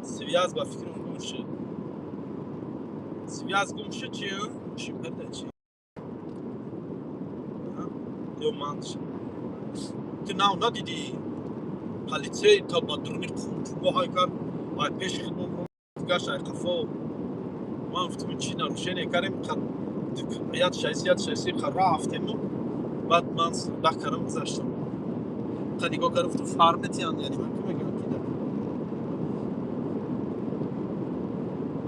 سویاز با فکرم گم شد. سویاز گم شد چی؟ چی پرده چی؟ دیو ماندش. تو نه ندیدی؟ پلیسی تا با درونی خون های کار و پیش خدمت گاش ای قفا ما گفتم چی نروشنی کردیم یاد شایستی خراب رفتیم بعد من دکارم گذاشتم خدیگاه گرفت فارمتی یعنی من که میگم کی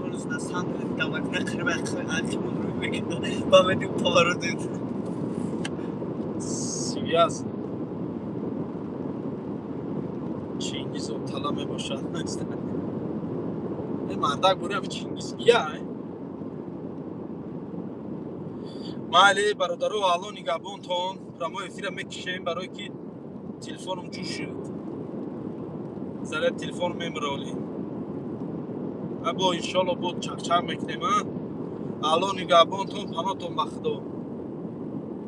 Onun üstüne sandalye tabakına kırmak altımın ruhu با بدون پارو دید. سویاز چینگیز و طلا می باشد. این مردک بوری همین چینگیز کیه؟ مالی برادرو الان نگابون تون رمای افیر میکشیم برای که تلفنم جوش شد. زره تلفن میمرولی. ابو انشالله بود چخچخ میکنیم. الان نگابون تون پناه تون بخدو.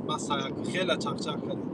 بس خیلی چخچخ کردیم.